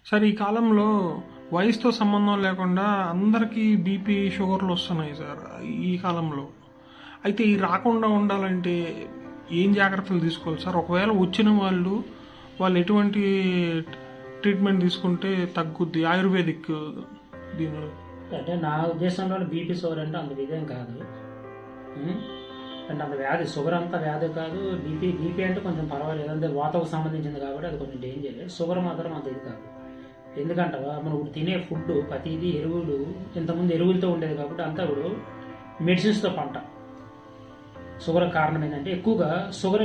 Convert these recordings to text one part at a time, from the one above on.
Sir ఈ కాలంలో వయసుతో సంబంధం లేకుండా అందరికీ బీపీ షుగర్లు వస్తున్నాయి సార్ ఈ కాలంలో. అయితే ఈ రాకుండా ఉండాలంటే ఏం జాగ్రత్తలు తీసుకోవాలి సార్? ఒకవేళ వచ్చిన వాళ్ళు ఎటువంటి ట్రీట్మెంట్ తీసుకుంటే తగ్గుద్ది ఆయుర్వేదిక్ దీనిలో? అంటే నా ఉద్దేశంలో బీపీ షుగర్ అంటే అంత విధేయం కాదు. అంటే అంత వ్యాధి షుగర్ అంత వ్యాధి కాదు. బీపీ అంటే కొంచెం పర్వాలేదు, అంటే వాతకు సంబంధించింది కాబట్టి అది కొంచెం డేంజర్. షుగర్ మాత్రం అంత ఇది కాదు. ఎందుకంటే మనం తినే ఫుడ్ ప్రతిదీ ఎరువులు, ఇంతకుముందు ఎరువులతో ఉండేది కాబట్టి అంతా కూడా మెడిసిన్స్తో పంట. షుగర్ కారణం ఏంటంటే ఎక్కువగా షుగర్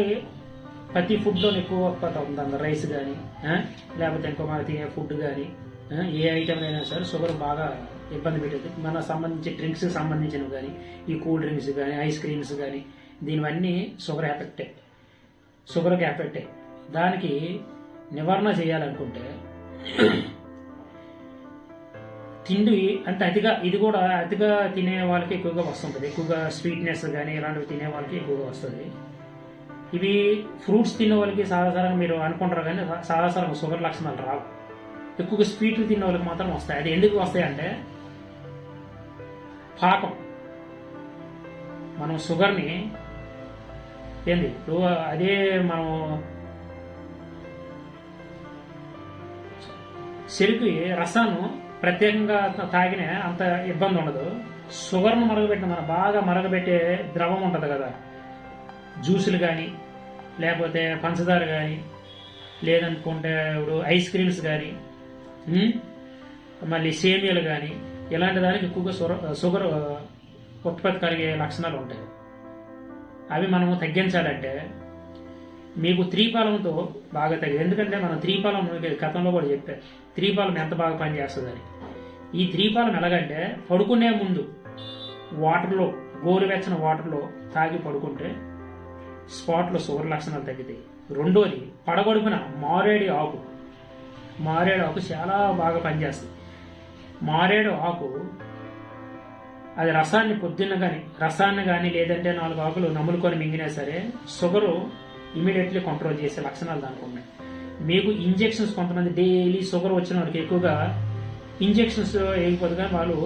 ప్రతి ఫుడ్లో ఎక్కువ ఉత్పత్తి అవుతుంది. రైస్ కానీ లేకపోతే ఇంకో మన తినే ఫుడ్ కానీ ఏ ఐటమ్ అయినా సరే షుగర్ బాగా ఇబ్బంది పెట్టేది. మన సంబంధించి డ్రింక్స్కి సంబంధించినవి కానీ, ఈ కూల్ డ్రింక్స్ కానీ, ఐస్ క్రీమ్స్ కానీ, దీనివన్నీ షుగర్కి ఎఫెక్టే. దానికి నివారణ చేయాలనుకుంటే తిండి అంటే ఇది కూడా అతిగా తినే వాళ్ళకి ఎక్కువగా వస్తుంటుంది. ఎక్కువగా స్వీట్నెస్ కానీ ఇలాంటివి తినే వాళ్ళకి ఎక్కువగా వస్తుంది. ఇవి ఫ్రూట్స్ తినే వాళ్ళకి సాధారణంగా మీరు అనుకుంటారు కానీ సాధారణంగా షుగర్ లక్షణాలు రావు. ఎక్కువగా స్వీట్లు తినే వాళ్ళకి మాత్రం వస్తాయి. అది ఎందుకు వస్తాయంటే పాకం. మనం షుగర్ని ఇప్పుడు అదే మనం చెరుకు రసాన్ని ప్రత్యేకంగా తాగిన అంత ఇబ్బంది ఉండదు. షుగర్ను మన బాగా మరగబెట్టే ద్రవం ఉంటుంది కదా, జ్యూసులు కానీ లేకపోతే పంచదార కానీ లేదనుకుంటే ఇప్పుడు ఐస్ క్రీమ్స్ కానీ మళ్ళీ సేమియాలు కానీ ఇలాంటి దానికి ఎక్కువగా షుగర్ ఉత్పత్తి కలిగే లక్షణాలు ఉంటాయి. అవి మనము తగ్గించాలంటే మీకు త్రీపాలంతో బాగా తగ్గింది. ఎందుకంటే మనం త్రీపాలం గతంలో కూడా చెప్పారు, త్రీపాలం ఎంత బాగా పనిచేస్తుందని. ఈ త్రీపాలం ఎలాగంటే పడుకునే ముందు వాటర్లో, గోరువెచ్చని వాటర్లో తాగి పడుకుంటే స్పాట్లో షుగర్ లక్షణాలు తగ్గుతాయి. రెండోది పడగొడుపున మారేడు ఆకు చాలా బాగా పనిచేస్తుంది. మారేడు ఆకు అది రసాన్ని కానీ లేదంటే 4 ఆకులు నములుకొని మింగినా సరే షుగరు ఇమీడియట్లీ కంట్రోల్ చేసే లక్షణాలు దానికి ఉన్నాయి. మీకు ఇంజెక్షన్స్, కొంతమంది డైలీ షుగర్ వచ్చిన వాళ్ళకి ఎక్కువగా ఇంజెక్షన్స్ వేయకపోతే కానీ వాళ్ళు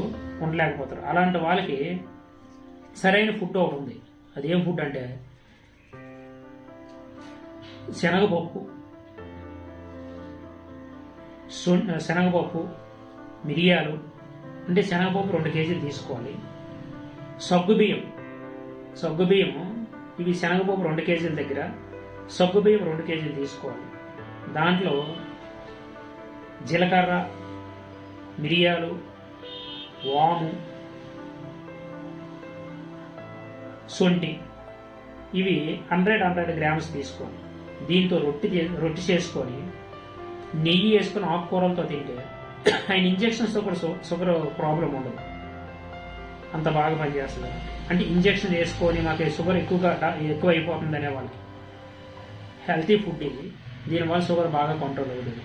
ఉండలేకపోతారు. అలాంటి వాళ్ళకి సరైన ఫుడ్ ఒకటి ఉంది. అదేం ఫుడ్ అంటే శనగపప్పు, మిరియాలు. అంటే శనగపప్పు 2 కేజీలు తీసుకోవాలి. సగ్గుబియ్యం ఇవి శనగపప్పు 2 కేజీల దగ్గర సగ్గుబియ్యం 2 కేజీలు తీసుకోవాలి. దాంట్లో జీలకర్ర, మిరియాలు, వాము, సొంటి ఇవి 100 గ్రామ్స్ తీసుకోవాలి. దీంతో రొట్టి చేసుకొని నెయ్యి వేసుకొని ఆకుకూరలతో తింటే ఆయన ఇంజెక్షన్స్తో కూడా షుగర్ ప్రాబ్లం ఉండదు. అంత బాగా పనిచేస్తుంది. అంటే ఇంజెక్షన్ వేసుకొని మాకు షుగర్ ఎక్కువ అయిపోతుంది అనే వాళ్ళకి హెల్తీ ఫుడ్ ఇది. దీనివల్ల షుగర్ బాగా కంట్రోల్ అవుతుంది.